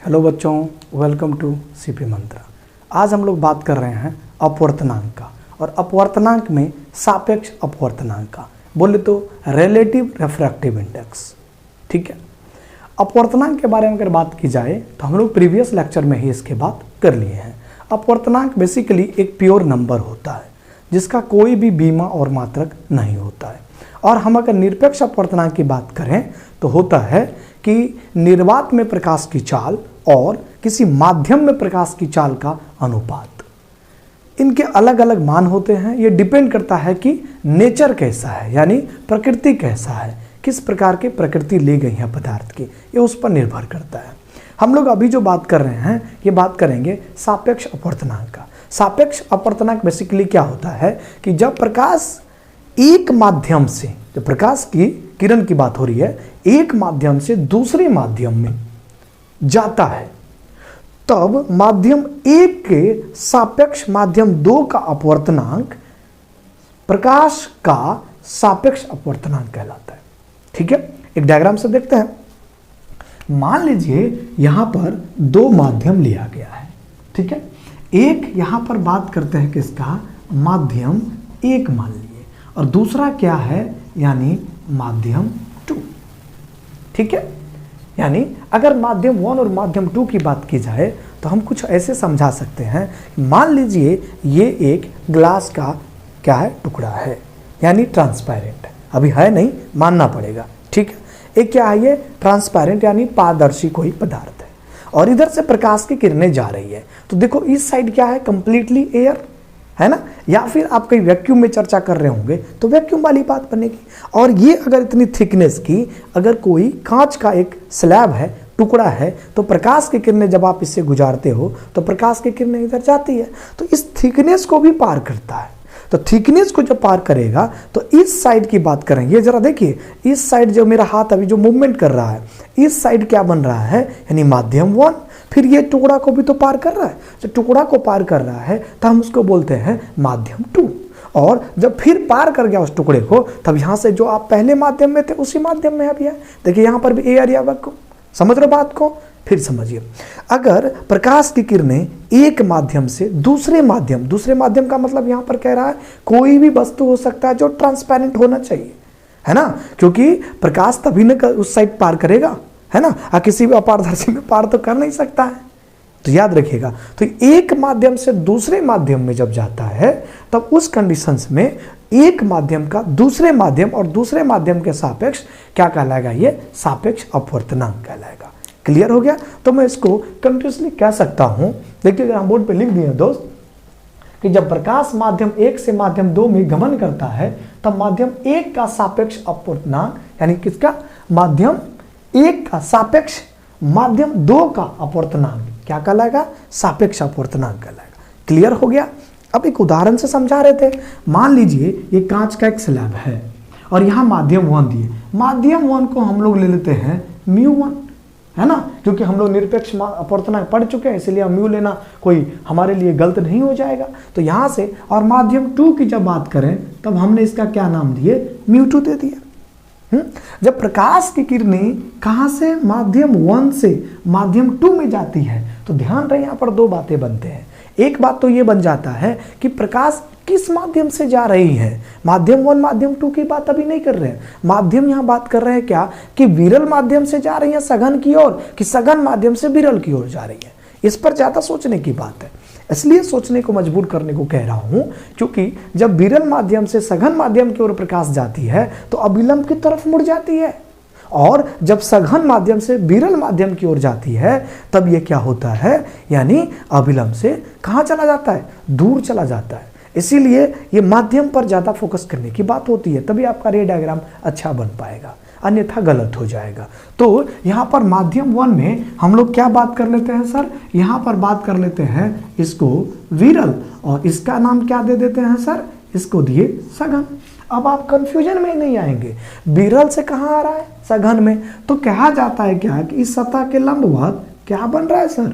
Hello बच्चों, welcome to CP मंत्रा। आज हम लोग बात कर रहे हैं अपवर्तनांक का, और अपवर्तनांक में सापेक्ष अपवर्तनांक का, बोले तो रिलेटिव रिफ्रैक्टिव इंडेक्स। ठीक है, अपवर्तनांक के बारे में अगर बात की जाए तो हम लोग प्रीवियस लेक्चर में ही इसके बात कर लिए हैं। अपवर्तनांक बेसिकली एक प्योर नंबर होता है जिसका कोई भी बीमा और मात्रक नहीं होता है। और हम अगर निरपेक्ष अपवर्तनांक की बात करें तो होता है कि निर्वात में प्रकाश की चाल और किसी माध्यम में प्रकाश की चाल का अनुपात, इनके अलग अलग मान होते हैं। ये डिपेंड करता है कि नेचर कैसा है, यानी प्रकृति कैसा है, किस प्रकार की प्रकृति ली गई है पदार्थ की, ये उस पर निर्भर करता है। हम लोग अभी जो बात कर रहे हैं ये बात करेंगे सापेक्ष अपवर्तनांक का। सापेक्ष अपवर्तनांक बेसिकली क्या होता है कि जब प्रकाश एक माध्यम से, जब प्रकाश की किरण की बात हो रही है, एक माध्यम से दूसरे माध्यम में जाता है, तब माध्यम एक के सापेक्ष माध्यम दो का अपवर्तनांक प्रकाश का सापेक्ष अपवर्तनांक कहलाता है। ठीक है, एक डायग्राम से देखते हैं। मान लीजिए यहां पर दो माध्यम लिया गया है। ठीक है, एक यहां पर बात करते हैं किसका, माध्यम एक मान लिए, और दूसरा क्या है, यानी माध्यम टू। ठीक है, यानी अगर माध्यम वन और माध्यम टू की बात की जाए तो हम कुछ ऐसे समझा सकते हैं। मान लीजिए ये एक ग्लास का क्या है, टुकड़ा है, यानी ट्रांसपेरेंट, अभी है नहीं, मानना पड़ेगा। ठीक है, एक क्या है, ये ट्रांसपेरेंट यानी पारदर्शी कोई पदार्थ है, और इधर से प्रकाश की किरणें जा रही है। तो देखो इस साइड क्या है, कंप्लीटली एयर है ना, या फिर आप कहीं वैक्यूम में चर्चा कर रहे होंगे तो वैक्यूम वाली बात बनेगी। और ये अगर इतनी थिकनेस की अगर कोई कांच का एक स्लैब है, टुकड़ा है, तो प्रकाश की किरणें जब आप इससे गुजारते हो तो प्रकाश की किरणें इधर जाती है, तो इस थिकनेस को भी पार करता है। तो थिकनेस को जब पार करेगा तो इस साइड की बात करेंगे। जरा देखिए इस साइड, जो मेरा हाथ अभी जो मूवमेंट कर रहा है, इस साइड क्या बन रहा है, यानी माध्यम वन। फिर ये टुकड़ा को भी तो पार कर रहा है, जब टुकड़ा को पार कर रहा है तो हम उसको बोलते हैं माध्यम टू। और जब फिर पार कर गया उस टुकड़े को, तब यहां से जो आप पहले माध्यम में थे उसी माध्यम में अभी है। देखिए यहां पर भी एयर या वैक्यूम, समझ रहे बात को। फिर समझिए, अगर प्रकाश की किरणें एक माध्यम से दूसरे माध्यम का मतलब यहां पर कह रहा है कोई भी वस्तु हो सकता है जो ट्रांसपेरेंट होना चाहिए, है ना, क्योंकि प्रकाश तभी न उस साइड पार करेगा, है ना, किसी भी अपारदर्शी में पार तो कर नहीं सकता है। तो याद रखिएगा, तो एक माध्यम से दूसरे माध्यम में जब जाता है तब उस कंडीशंस में एक माध्यम का दूसरे माध्यम और दूसरे माध्यम के सापेक्ष क्या कहलाएगा, ये सापेक्ष अपवर्तनांक कहलाएगा। क्लियर हो गया। तो मैं इसको कंटिन्यूसली कह सकता हूं, देखिए अगर हम बोर्ड पे लिख दिए दोस्त कि जब प्रकाश माध्यम एक से माध्यम दो में गमन करता है तब माध्यम एक का सापेक्ष अपवर्तनांक, यानी किसका, माध्यम एक का सापेक्ष माध्यम दो का अपवर्तनांक क्या कहलाएगा, सापेक्ष अपवर्तनांक कहलाएगा। क्लियर हो गया। अब एक उदाहरण से समझा रहे थे। मान लीजिए ये कांच का एक स्लैब है और यहां माध्यम वन दिए। माध्यम वन को हम लोग ले लेते हैं म्यू वन, है ना, क्योंकि हम लोग निरपेक्ष अपवर्तनांक पढ़ चुके हैं, इसलिए म्यू लेना कोई हमारे लिए गलत नहीं हो जाएगा। तो यहां से, और माध्यम टू की जब बात करें तब हमने इसका क्या नाम दिए, म्यू टू दे दिया। जब प्रकाश की किरणें कहां से, माध्यम वन से माध्यम टू में जाती है, तो ध्यान रहे यहां पर दो बातें बनते हैं। एक बात तो ये बन जाता है कि प्रकाश किस माध्यम से जा रही है। माध्यम वन माध्यम टू की बात अभी नहीं कर रहे हैं, माध्यम यहां बात कर रहे हैं क्या, कि विरल माध्यम से जा रही है सघन की ओर, कि सघन माध्यम से विरल की ओर जा रही है। इस पर ज्यादा सोचने की बात है, इसलिए सोचने को मजबूर करने को कह रहा हूं, क्योंकि जब विरल माध्यम से सघन माध्यम की ओर प्रकाश जाती है तो अभिलंब की तरफ मुड़ जाती है, और जब सघन माध्यम से विरल माध्यम की ओर जाती है तब ये क्या होता है, यानी अभिलंब से कहां चला जाता है, दूर चला जाता है। इसीलिए ये माध्यम पर ज्यादा फोकस करने की बात होती है, तभी आपका रे डायग्राम अच्छा बन पाएगा, अन्यथा गलत हो जाएगा। तो यहाँ पर माध्यम वन में हम लोग क्या बात कर लेते हैं सर, यहाँ पर बात कर लेते हैं इसको विरल, और इसका नाम क्या दे देते हैं सर, इसको दिए सघन। अब आप कंफ्यूजन में नहीं आएंगे, विरल से कहाँ आ रहा है, सघन में। तो कहा जाता है क्या कि इस सतह के लंबवत क्या बन रहा है सर,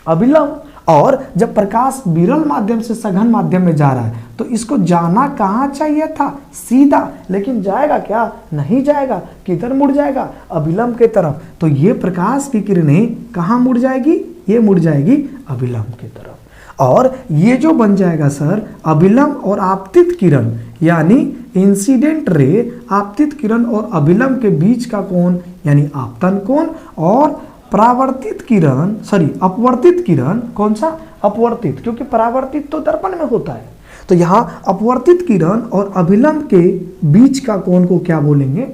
अभिलंब। और जब प्रकाश विरल माध्यम से सघन माध्यम में जा रहा है तो इसको जाना कहाँ चाहिए था, सीधा, लेकिन जाएगा क्या, नहीं जाएगा, किधर मुड़ जाएगा, अभिलंब के तरफ। तो ये प्रकाश की किरणें कहाँ मुड़ जाएगी, ये मुड़ जाएगी अभिलंब की तरफ। और ये जो बन जाएगा सर अभिलंब और आपतित किरण, यानी इंसिडेंट रे आपतित किरण और अभिलंब के बीच का कोण यानी आपतन कोण, और परावर्तित किरण अपवर्तित किरण, कौन सा, अपवर्तित, क्योंकि परावर्तित तो दर्पण में होता है, तो यहां अपवर्तित किरण और अभिलंब के बीच का कोण को क्या बोलेंगे,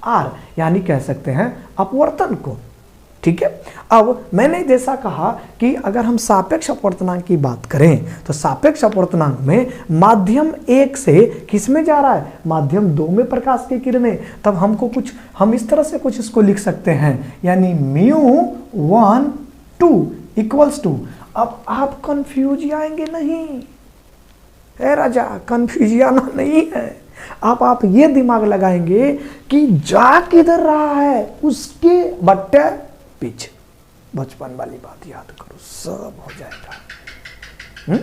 आर, यानी कह सकते हैं अपवर्तन कोण। ठीक है। अब मैंने जैसा कहा कि अगर हम सापेक्ष अपवर्तनांक की बात करें तो सापेक्ष अपवर्तनांक में माध्यम 1 से किस में जा रहा है, माध्यम 2 में प्रकाश की किरणें, तब हम इस तरह से कुछ इसको लिख सकते हैं, यानी μ1 2 इक्वल्स टू। अब आप कंफ्यूज आएंगे नहीं, है राजा, कंफ्यूज आना नहीं है। आप ये दिमाग लगाएंगे कि जा किधर रहा है, उसके बट्टे पीछे। बचपन वाली बात याद करो, सब हो जाएगा।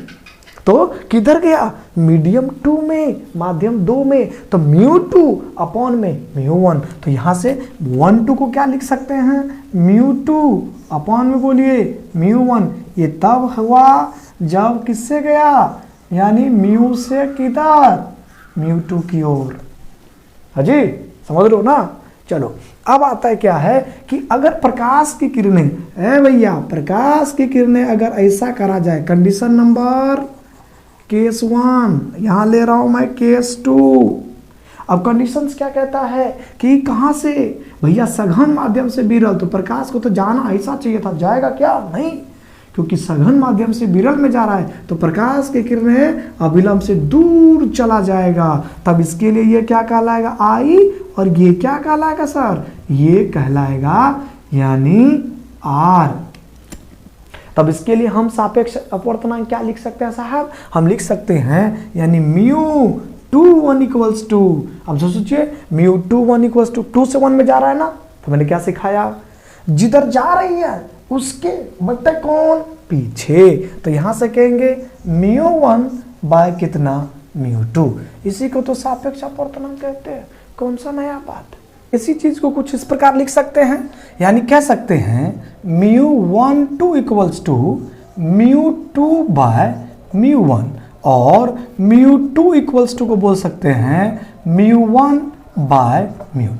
तो किधर गया, मीडियम 2 में, माध्यम 2 में, तो μ2 अपॉन में μ1। तो यहां से 1 2 को क्या लिख सकते हैं, μ2 अपॉन में बोलिए μ1। ये तब हुआ जब किससे गया, यानी म्यू से किधर, μ2 की ओर। हाजी समझ रहे हो ना। चलो अब आता है क्या है कि अगर प्रकाश की किरणें, भैया प्रकाश की किरणें अगर ऐसा करा जाए, कंडीशन नंबर केस 1, यहां ले रहा हूं मैं केस 2। अब कंडीशंस क्या कहता है कि कहां से, भैया सघन माध्यम से विरल, तो प्रकाश को तो जाना ऐसा चाहिए था, जाएगा क्या, नहीं, क्योंकि सघन माध्यम से विरल में जा रहा है तो प्रकाश की किरणें अभिलंब से दूर चला जाएगा, तब इसके लिए ये क्या कहलाएगा, आई, और ये क्या कहलाएगा सर, ये कहलाएगा यानी आर। तब इसके लिए हम सापेक्ष अपवर्तनांक क्या लिख सकते हैं साहब, हम लिख सकते हैं यानी μ21 इक्वल्स टू। अब जो सोचिए μ21 इक्वल्स टू, 2 से 1 में जा रहा है ना, तो मैंने क्या सिखाया, जिधर जा रही है उसके बट्टे कौन, पीछे। तो यहां से कहेंगे μ1 बाय कितना, μ2। इसी को तो सापेक्ष अपवर्तनांक कहते हैं, कौन सा नया बात। इसी चीज को कुछ इस प्रकार लिख सकते हैं, यानी कह सकते हैं μ12 इक्वल्स टू μ2 बाय μ1, और μ2 इक्वल्स टू को बोल सकते हैं μ1 बाय μ2।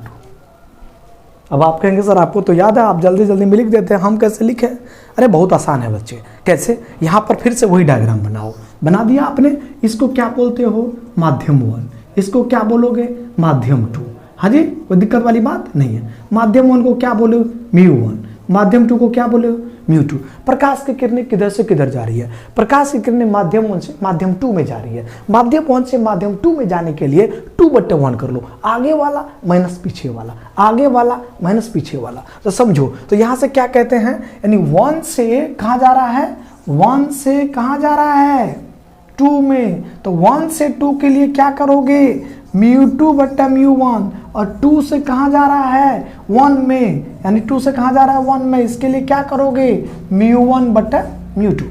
अब आप कहेंगे सर आपको तो याद है, आप जल्दी जल्दी में लिख देते हैं, हम कैसे लिखें। अरे बहुत आसान है बच्चे, कैसे, यहाँ पर फिर से वही डायग्राम बनाओ, बना दिया आपने। इसको क्या बोलते हो, माध्यम 1, इसको क्या बोलोगे, माध्यम 2। हाँ जी, कोई दिक्कत वाली बात नहीं है। माध्यम 1 को क्या बोलो, μ1, माध्यम 2 को क्या बोलो, μ2। प्रकाश की किरणें किधर से किधर जा रही है, प्रकाश की किरणें माध्यम 1 से माध्यम 2 में जा रही है। माध्यम 1 से माध्यम 2 में जाने के लिए 2/1 कर लो, आगे वाला माइनस पीछे वाला, आगे वाला माइनस पीछे वाला। तो समझो, तो यहां से क्या कहते हैं, यानी 1 से कहां जा रहा है, 1 से कहां जा रहा है, 2 में। तो 1 से 2 के लिए क्या करोगे, μ2 बट्टा μ1, और 2 से कहां जा रहा है, 1 में, यानी 2 से कहां जा रहा है, 1 में, इसके लिए क्या करोगे, μ1 बट्टा μ2।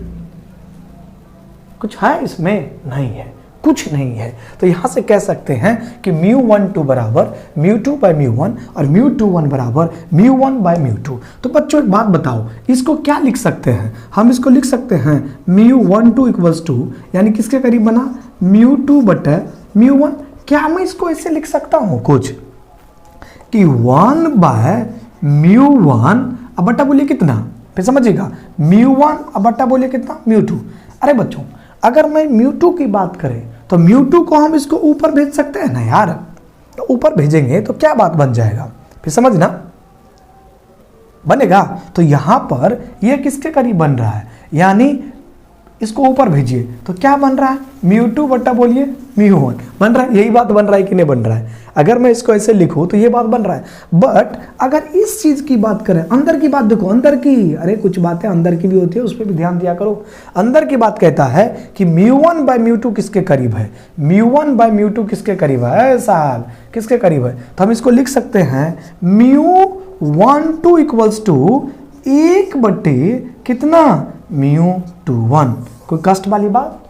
कुछ है इसमें, नहीं है, कुछ नहीं है। तो यहां से कह सकते हैं कि μ12 बराबर μ2 बाय μ1 और μ21 बराबर μ1 बाय μ2। तो बच्चों एक बात बताओ, इसको क्या लिख सकते हैं, हम इसको लिख सकते हैं μ12 इक्वल्स टू, यानी किसके करीब बना, μ2 बट्टा μ1। क्या मैं इसको ऐसे लिख सकता हूं कुछ कि 1 बाय μ1, अब बट्टा बोलिए कितना, फिर समझिएगा, μ1 अब बट्टा बोलिए कितना, μ2। अरे बच्चों अगर मैं μ2 की बात करें तो μ2 को हम इसको ऊपर भेज सकते हैं ना यार, तो ऊपर भेजेंगे तो क्या बात बन जाएगा, फिर समझना बनेगा। तो यहां पर यह किसके करीब बन रहा है, यानी इसको ऊपर भेजिए तो क्या बन रहा है, μ2 बट्टा बोलिए μ1 बन रहा है। यही बात बन रहा है कि नहीं बन रहा है, अगर मैं इसको ऐसे लिखूं तो ये बात बन रहा है। बट अगर इस चीज की बात करें, अंदर की बात देखो, अंदर की, अरे कुछ बातें अंदर की भी होती है, उस पर भी ध्यान दिया करो। अंदर की बात कहता है कि μ1 बाय μ2 किसके करीब है, μ1 बाय μ2 किसके करीब है साहब, किसके करीब है। तो हम इसको लिख सकते हैं μ12 इक्वल्स टू 1 बटे कितना, μ21। कोई कष्ट वाली बात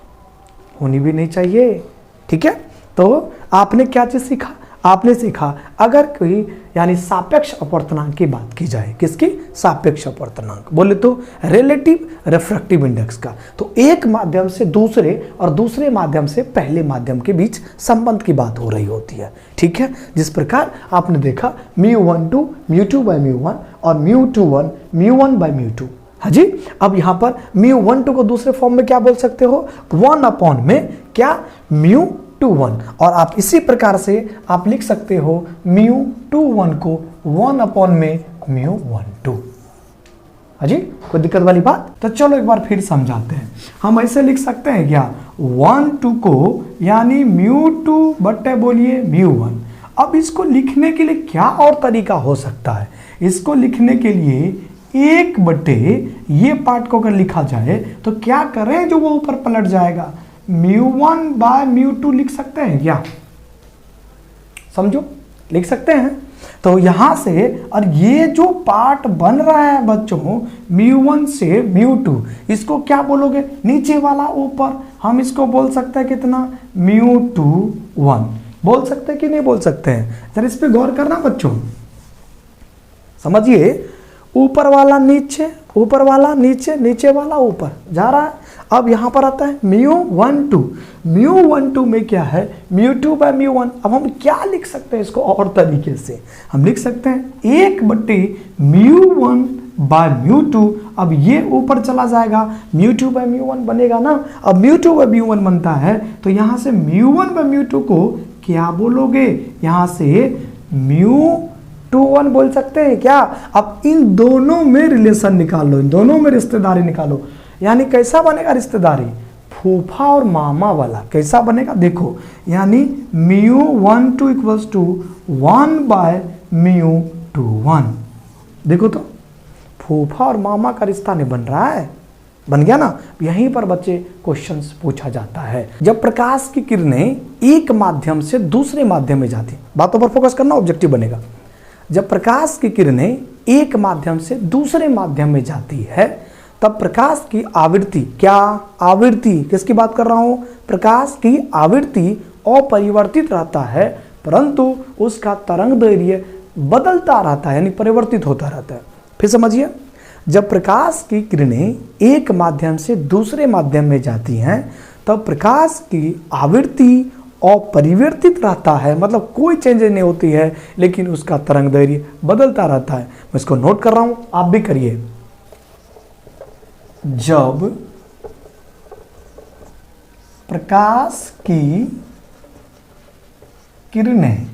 होनी भी नहीं चाहिए, ठीक है। तो आपने क्या चीज सीखा, आपने सीखा अगर कोई यानी सापेक्ष अपवर्तनांक की बात की जाए, किसकी, सापेक्ष अपवर्तनांक, बोले तो रिलेटिव रिफ्रैक्टिव इंडेक्स का, तो एक माध्यम से दूसरे और दूसरे माध्यम से पहले माध्यम के बीच संबंध की बात हो रही होती है, ठीक है। जिस प्रकार आपने देखा μ12 μ2 by μ1 और μ21 μ1 by μ2। हाँ जी, अब यहाँ पर μ12 को दूसरे फॉर्म में क्या बोल सकते हो, 1 अपॉन में क्या, μ21, और आप इसी प्रकार से आप लिख सकते हो μ21 को 1 अपॉन में μ12। हाँ जी, कोई दिक्कत वाली बात। तो चलो एक बार फिर समझाते हैं। हम ऐसे लिख सकते हैं क्या, 1 2 को यानी μ2 बट्टे बोलिए μ1। अब इसको लिखने के लिए क्या और तरीका हो सकता है, इसको लिखने के लिए 1 बटे ये पार्ट को अगर लिखा जाए तो क्या करें, जो वो ऊपर पलट जाएगा, μ1 बाय μ2 लिख सकते हैं क्या, समझो, लिख सकते हैं। तो यहां से, और ये जो पार्ट बन रहा है बच्चों μ1 से μ2, इसको क्या बोलोगे, नीचे वाला ऊपर, हम इसको बोल सकते हैं कितना, μ21 बोल सकते हैं कि नहीं बोल सकते हैं, जरा इस पे गौर करना बच्चों, समझिए। ऊपर वाला नीचे, ऊपर वाला नीचे, नीचे वाला ऊपर जा रहा है। अब यहां पर आता है μ12, μ12 में क्या है, μ2 by μ1। अब हम क्या लिख सकते हैं इसको और तरीके से, हम लिख सकते हैं 1 बटे μ1 by μ2। अब ये ऊपर चला जाएगा, μ2 by μ1 बनेगा ना। अब μ2 by μ1 बनता है, तो यहां से μ1 by μ2 को क्या बोलोगे, यहां से μ21 बोल सकते हैं क्या। अब इन दोनों में रिलेशन निकाल लो, इन दोनों में रिश्तेदारी निकालो, यानी कैसा बनेगा रिश्तेदारी, फूफा और मामा वाला। कैसा बनेगा देखो, यानी μ12 इक्वल्स टू 1 बाय μ21। देखो तो फूफा और मामा का रिश्ता नहीं बन रहा है, बन गया ना। यहीं पर बच्चे क्वेश्चंस पूछा जाता है। जब प्रकाश की किरणें एक माध्यम से दूसरे माध्यम में जाती, बातों पर फोकस करना, ऑब्जेक्टिव बनेगा। जब प्रकाश की किरणें एक माध्यम से दूसरे माध्यम में जाती है, तब प्रकाश की आवृत्ति, क्या आवृत्ति, किसकी बात कर रहा हूं, प्रकाश की आवृत्ति अपरिवर्तित रहता है, परंतु उसका तरंग दैर्घ्य बदलता रहता है, यानी परिवर्तित होता रहता है। फिर समझिए, जब प्रकाश की किरणें एक माध्यम से दूसरे माध्यम में जाती हैं, तब प्रकाश की आवृत्ति अपरिवर्तित रहता है, मतलब कोई चेंज नहीं होती है, लेकिन उसका तरंग दैर्घ्य बदलता रहता है। मैं इसको नोट कर रहा हूं, आप भी करिए। जब प्रकाश की किरणें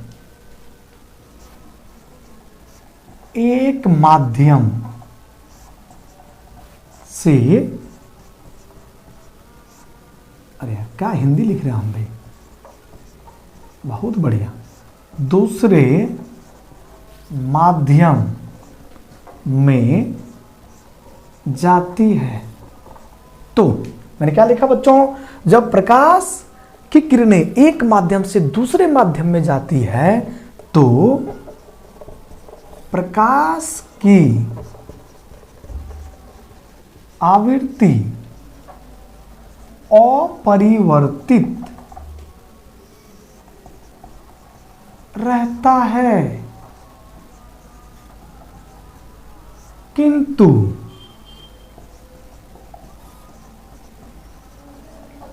एक माध्यम से, अरे क्या हिंदी लिख रहे हैं हम भाई, बहुत बढ़िया, दूसरे माध्यम में जाती है, तो मैंने क्या लिखा बच्चों, जब प्रकाश की किरणें एक माध्यम से दूसरे माध्यम में जाती है, तो प्रकाश की आवृत्ति अपरिवर्तित रहता है, किंतु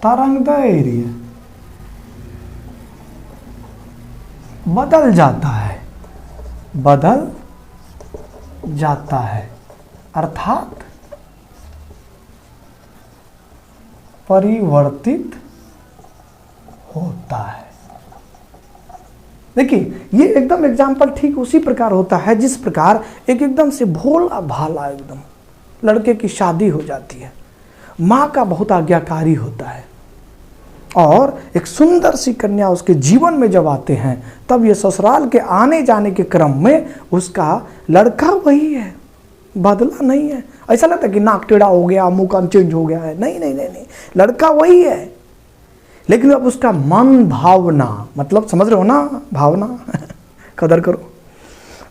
तरंग दैर्घ्य बदल जाता है, बदल जाता है, अर्थात परिवर्तित होता है। देखिए, ये एकदम एग्जाम्पल ठीक उसी प्रकार होता है जिस प्रकार एक एकदम से भोला भाला एकदम लड़के की शादी हो जाती है, माँ का बहुत आज्ञाकारी होता है, और एक सुंदर सी कन्या उसके जीवन में जब आते हैं, तब ये ससुराल के आने जाने के क्रम में उसका लड़का वही है, बदला नहीं है। ऐसा लगता है कि नाक टेढ़ा हो गया, मुंह कान चेंज हो गया है, नहीं नहीं नहीं नहीं, लड़का वही है, लेकिन अब उसका मन भावना, मतलब समझ रहे हो ना, भावना कदर करो,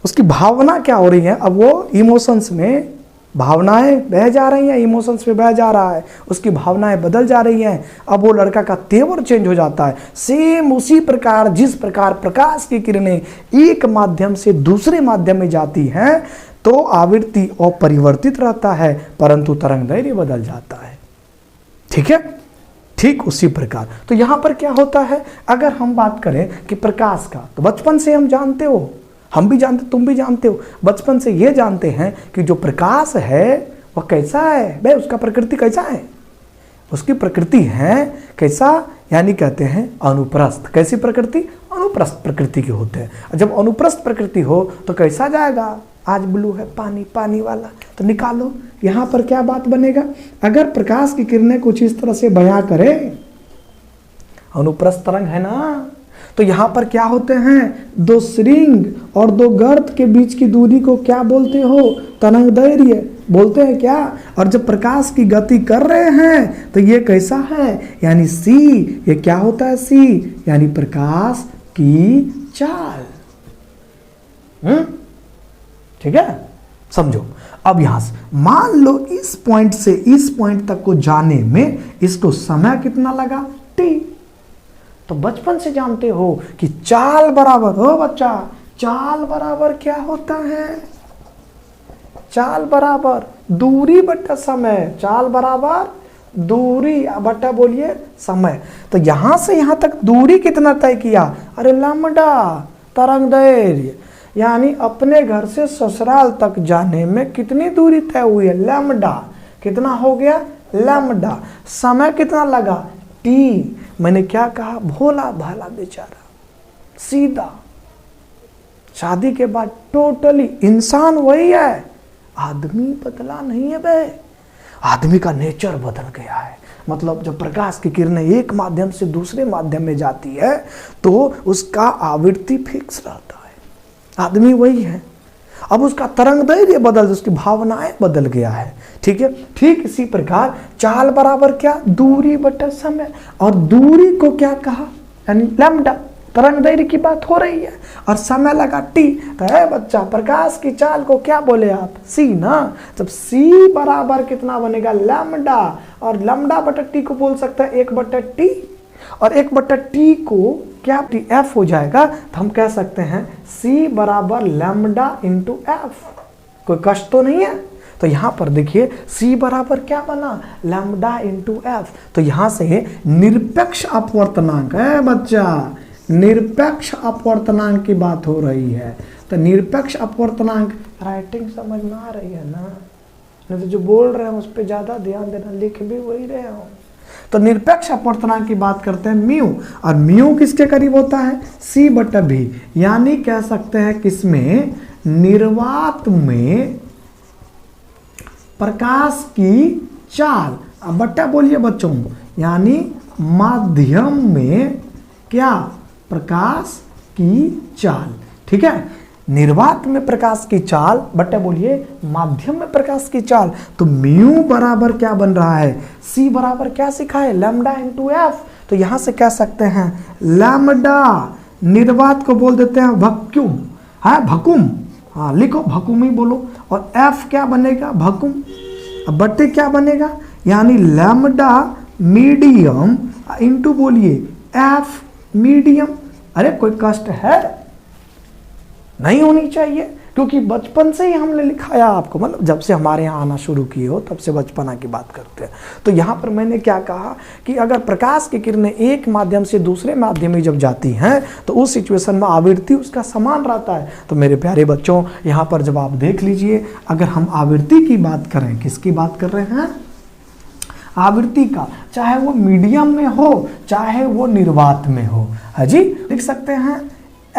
उसकी भावना क्या हो रही है, अब वो इमोशंस में भावनाएं बह जा रही हैं, इमोशंस पे बह जा रहा है, उसकी भावनाएं बदल जा रही हैं। अब वो लड़का का तेवर चेंज हो जाता है। सेम उसी प्रकार जिस प्रकार प्रकाश की किरणें एक माध्यम से दूसरे माध्यम में जाती हैं तो आवृत्ति अपरिवर्तित रहता है, परंतु तरंग दैर्घ्य बदल जाता है। ठीक है, ठीक उसी प्रकार। तो यहां पर क्या होता है, अगर हम बात करें कि प्रकाश का, तो बचपन से हम जानते हो, हम भी जानते, तुम भी जानते हो, बचपन से ये जानते हैं कि जो प्रकाश है वह कैसा है भाई, उसका प्रकृति कैसा है, उसकी प्रकृति है कैसा, यानी कहते हैं अनुप्रस्थ। कैसी प्रकृति, अनुप्रस्थ प्रकृति के होते हैं। जब अनुप्रस्थ प्रकृति हो तो कैसा जाएगा, आज ब्लू है पानी, पानी वाला, तो निकालो यहां पर क्या बात बनेगा। अगर प्रकाश की किरणें कुछ इस तरह से बयां करें, अनुप्रस्थ तरंग है ना, तो यहां पर क्या होते हैं, दो श्रृंग और दो गर्त के बीच की दूरी को क्या बोलते हो, तरंग दैर्घ्य बोलते हैं क्या। और जब प्रकाश की गति कर रहे हैं तो ये कैसा है, यानी सी, ये क्या होता है सी, यानी प्रकाश की चाल। ठीक है, समझो। अब यहां से मान लो इस पॉइंट से इस पॉइंट तक को जाने में इसको समय कितना लगा, टी। तो बचपन से जानते हो कि चाल बराबर हो बच्चा, चाल बराबर क्या होता है, चाल बराबर दूरी बटा समय, चाल बराबर दूरी बटा बोलिए समय। तो यहां से यहां तक दूरी कितना तय किया, अरे लैम्डा तरंग दैर्घ्य, यानी अपने घर से ससुराल तक जाने में कितनी दूरी तय हुई है, लैम्डा। कितना हो गया, लैम्डा। समय कितना लगा, टी। मैंने क्या कहा, भोला भाला बेचारा, सीधा, शादी के बाद टोटली इंसान वही है, आदमी बदला नहीं है बे, आदमी का नेचर बदल गया है। मतलब जब प्रकाश की किरणें एक माध्यम से दूसरे माध्यम में जाती है तो उसका आवृत्ति फिक्स रहता है, आदमी वही है। अब उसका तरंग दैर्घ्य बदल, उसकी भावनाएं बदल गया है। ठीक है, ठीक इसी प्रकार चाल बराबर क्या, दूरी बटा समय। और दूरी को क्या कहा, यानी लैम्डा, तरंग दैर्घ्य की बात हो रही है, और समय लगा टी। तो है बच्चा, प्रकाश की चाल को क्या बोले आप, सी ना। जब सी बराबर कितना बनेगा, लैम्डा। और लैम्डा बटा टी को बोल सकता है 1/t, और 1/t को क्या टी एफ हो जाएगा। तो हम कह सकते हैं सी बराबर लैम्डा इंटू एफ। कोई कष्ट तो नहीं है। तो यहां पर देखिए सी बराबर क्या बना, लैम्डा इंटू एफ। तो यहां से निरपेक्ष अपवर्तनांक है बच्चा, निरपेक्ष अपवर्तनांक की बात हो रही है। तो निरपेक्ष अपवर्तनांक, राइटिंग समझ में आ रही है ना, नहीं तो जो बोल रहे हैं उस पर ज्यादा ध्यान देना, लिख भी वही रहे हो। तो निरपेक्ष अपवर्तनांक की बात करते हैं म्यू, और म्यू किसके करीब होता है, सी बटा भी। यानी कह सकते हैं किसमें, निर्वात में प्रकाश की चाल, अब बट्टा बोलिए बच्चों, यानी माध्यम में क्या, प्रकाश की चाल। ठीक है, निर्वात में प्रकाश की चाल, बट्टा बोलिए माध्यम में प्रकाश की चाल। तो म्यू बराबर क्या बन रहा है, सी बराबर क्या सीखा है, लैम्डा इंटू एफ। तो यहां से कह सकते हैं लैम्डा, निर्वात को बोल देते हैं वैक्यूम, है भकुम, हाँ लिखो भकुम ही बोलो। और एफ क्या बनेगा, भकुम। अब बट्टे क्या बनेगा, यानी लैम्डा मीडियम इंटू बोलिए एफ मीडियम। अरे कोई कष्ट है, नहीं होनी चाहिए, क्योंकि बचपन से ही हमने लिखाया आपको, मतलब जब से हमारे यहाँ आना शुरू किए हो तब से बचपना की बात करते हैं। तो यहाँ पर मैंने क्या कहा कि अगर प्रकाश की किरणें एक माध्यम से दूसरे माध्यम में जब जाती हैं तो उस सिचुएशन में आवृत्ति उसका समान रहता है। तो मेरे प्यारे बच्चों, यहाँ पर जब आप देख लीजिए, अगर हम आवृत्ति की बात करें, किसकी बात कर रहे हैं, आवृत्ति का, चाहे वो मीडियम में हो चाहे वो निर्वात में हो, है जी। लिख सकते हैं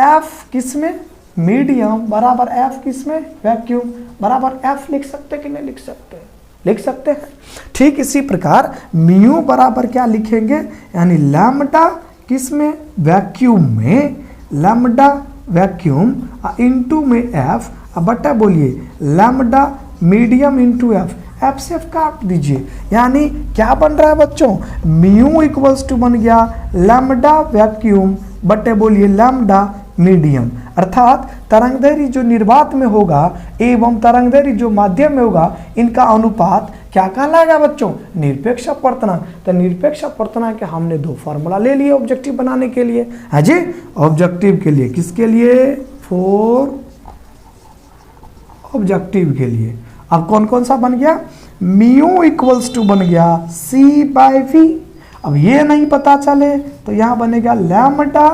एफ किसमें, मीडियम बराबर एफ किसमें, वैक्यूम बराबर एफ। लिख सकते कि नहीं लिख सकते, लिख सकते हैं। ठीक इसी प्रकार म्यू बराबर क्या लिखेंगे, यानी लैम्डा किसमें, वैक्यूम में, लैम्डा वैक्यूम इंटू में एफ, बटा बोलिए lambda medium into F. F से एफ काट दीजिए, यानी क्या बन रहा है बच्चों, म्यू इक्वल्स टू बन गया लैम्डा वैक्यूम बटे बोलिए लैम्डा मीडियम, अर्थात तरंगदैर्घ्य जो निर्वात में होगा एवं तरंगदैर्घ्य जो माध्यम में होगा, इनका अनुपात क्या कहलाएगा बच्चों? निरपेक्ष अपवर्तनांक। तो निरपेक्ष अपवर्तनांक के हमने दो फॉर्मूला ले लिए ऑब्जेक्टिव बनाने के लिए, है जी, ऑब्जेक्टिव के लिए। किसके लिए? फॉर ऑब्जेक्टिव के लिए। अब कौन कौन सा बन गया? म्यू इक्वल्स टू बन गया C/V। अब ये नहीं पता चले तो यहां बनेगा लैम्डा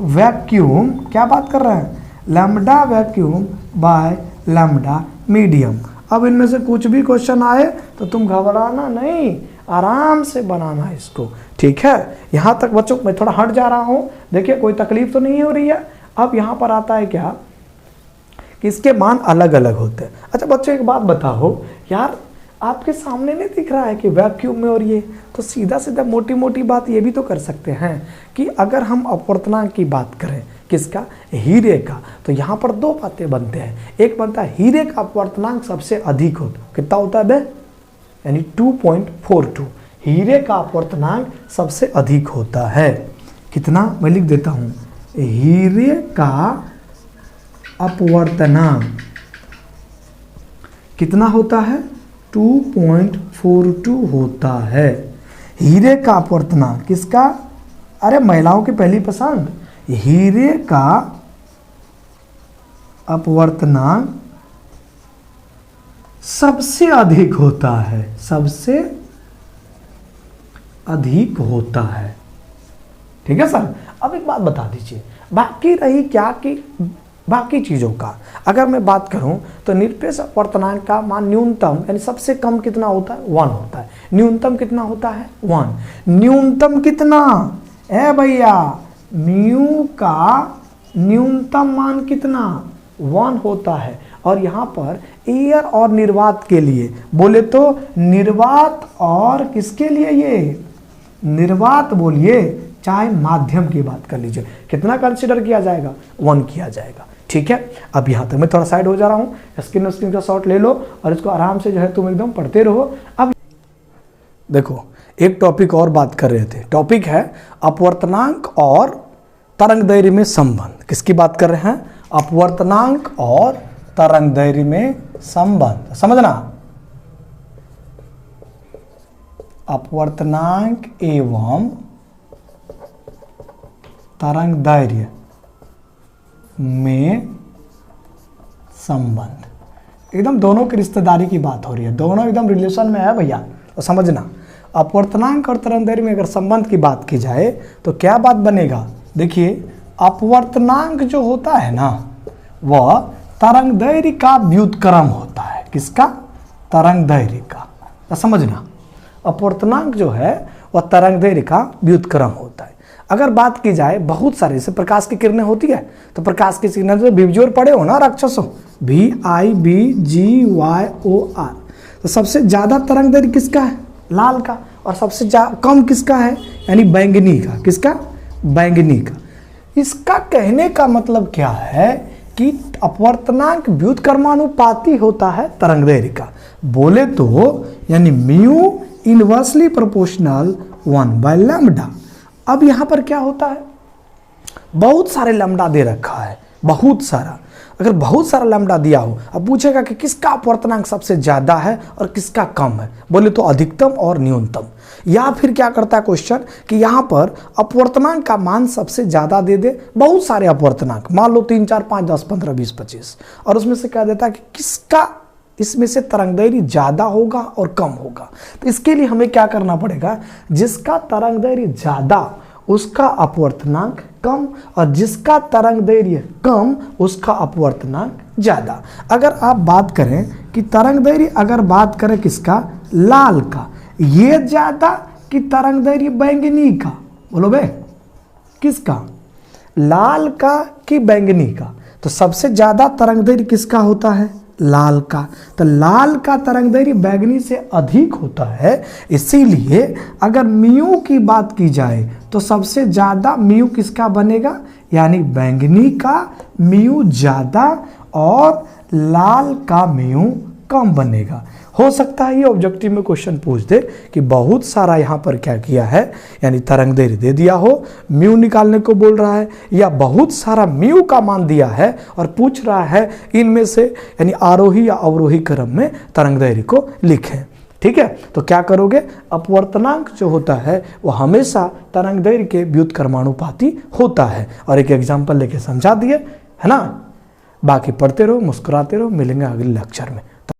वैक्यूम, क्या बात कर रहे हैं? Lambda vacuum by lambda medium. अब इनमें से कुछ भी क्वेश्चन आए तो तुम घबराना नहीं, आराम से बनाना है इसको, ठीक है। यहां तक बच्चों मैं थोड़ा हट जा रहा हूं, देखिए कोई तकलीफ तो नहीं हो रही है। अब यहां पर आता है क्या कि इसके मान अलग अलग होते हैं। अच्छा बच्चों एक बात बताओ यार, आपके सामने नहीं दिख रहा है कि वैक्यूम में और ये, तो सीधा सीधा मोटी मोटी बात ये भी तो कर सकते हैं कि अगर हम अपवर्तनांक की बात करें, किसका? हीरे का, तो यहाँ पर दो बातें बनते हैं। एक बनता है हीरे का अपवर्तनांक सबसे अधिक होता, कितना होता है बे? यानी 2.42। हीरे का अपवर्तनांक सबसे अधिक होता है, कितना? मैं लिख देता हूँ, हीरे का अपवर्तनांक कितना होता है? 2.42 होता है हीरे का अपवर्तनांक। किसका? अरे महिलाओं की पहली पसंद, हीरे का अपवर्तनांक सबसे अधिक होता है, सबसे अधिक होता है, ठीक है सर। अब एक बात बता दीजिए, बाकी रही क्या कि बाकी चीज़ों का अगर मैं बात करूं तो निरपेक्ष अपवर्तनांक का मान न्यूनतम यानी सबसे कम कितना होता है? 1 होता है। न्यूनतम कितना होता है? 1। न्यूनतम कितना है भैया? म्यू का न्यूनतम मान कितना? 1 होता है। और यहाँ पर एयर और निर्वात के लिए बोले तो निर्वात और किसके लिए? ये निर्वात बोलिए चाहे माध्यम की बात कर लीजिए, कितना कंसिडर किया जाएगा? 1 किया जाएगा, ठीक है। अब यहाँ तक मैं थोड़ा साइड हो जा रहा हूँ, स्क्रीन का शॉट ले लो और इसको आराम से जो है तुम एकदम पढ़ते रहो। अब देखो एक टॉपिक और बात कर रहे थे, टॉपिक है अपवर्तनांक और तरंगदैर्घ्य में संबंध। किसकी बात कर रहे हैं? अपवर्तनांक और तरंगदैर्घ्य में संबंध, समझना। अपवर्तनांक एवं तरंगदैर्घ्य में संबंध, एकदम दोनों की रिश्तेदारी की बात हो रही है, दोनों एकदम रिलेशन में है भैया, तो समझना। अपवर्तनांक और तरंगदैर्घ्य में अगर संबंध की बात की जाए तो क्या बात बनेगा? देखिए अपवर्तनांक जो होता है ना वह तरंगदैर्घ्य का व्युत्क्रम होता है। किसका? तरंगदैर्घ्य का, तो समझना। अपवर्तनांक जो है वह तरंगदैर्घ्य का व्युत्क्रम होता है। अगर बात की जाए बहुत सारे, जैसे प्रकाश की किरणें होती है तो प्रकाश की किरणें जो विबज्योर पढ़े हो ना राक्षसों, VIBGYOR, तो सबसे ज्यादा तरंगदैर्घ्य किसका है? लाल का। और सबसे कम किसका है? यानी बैंगनी का। किसका? बैंगनी का। इसका कहने का मतलब क्या है कि अपवर्तनांक व्युत्क्रमानुपाती होता है तरंगदैर्घ्य का। बोले तो यानी म्यू इनवर्सली प्रोपोर्शनल 1/λ। अब यहां पर क्या होता है? बहुत सारे लैम्डा दे रखा है, बहुत सारा। अगर बहुत सारा लैम्डा दिया हो, अब पूछेगा कि किसका अपवर्तनांक सबसे ज्यादा है और किसका कम है, बोले तो अधिकतम और न्यूनतम। या फिर क्या करता है क्वेश्चन कि यहां पर अपवर्तनांक का मान सबसे ज्यादा दे दे, बहुत सारे अपवर्तनांक मान लो 3 4 5 10 15 20 25, और उसमें से कह देता है कि किसका इसमें से तरंगदैर्घ्य ज्यादा होगा और कम होगा। तो इसके लिए हमें क्या करना पड़ेगा? जिसका तरंगदैर्घ्य ज्यादा उसका अपवर्तनांक कम, और जिसका तरंगदैर्घ्य कम उसका अपवर्तनांक ज्यादा। अगर आप बात करें कि तरंगदैर्घ्य, अगर बात करें किसका? लाल का, ये ज्यादा कि तरंगदैर्घ्य बैंगनी का? बोलो बे, किसका? लाल का कि बैंगनी का? तो सबसे ज्यादा तरंगदैर्घ्य किसका होता है? लाल का। तो लाल का तरंगदैर्घ्य बैंगनी से अधिक होता है, इसीलिए अगर म्यू की बात की जाए तो सबसे ज्यादा म्यू किसका बनेगा? यानी बैंगनी का म्यू ज्यादा और लाल का म्यू कम बनेगा। हो सकता है ये ऑब्जेक्टिव में क्वेश्चन पूछ दे कि बहुत सारा यहाँ पर क्या किया है, यानी तरंग दैर्घ्य दे दिया हो, म्यू निकालने को बोल रहा है, या बहुत सारा म्यू का मान दिया है और पूछ रहा है इनमें से यानी आरोही या अवरोही क्रम में तरंग दैर्घ्य को लिखें। ठीक है, तो क्या करोगे, अपवर्तनांक जो होता है वो हमेशा तरंग दैर्घ्य के व्युत्क्रमानुपाती होता है। और एक एग्जाम्पल लेके समझा दिए, है ना। बाकी पढ़ते रहो, मुस्कुराते रहो, मिलेंगे अगले लेक्चर में।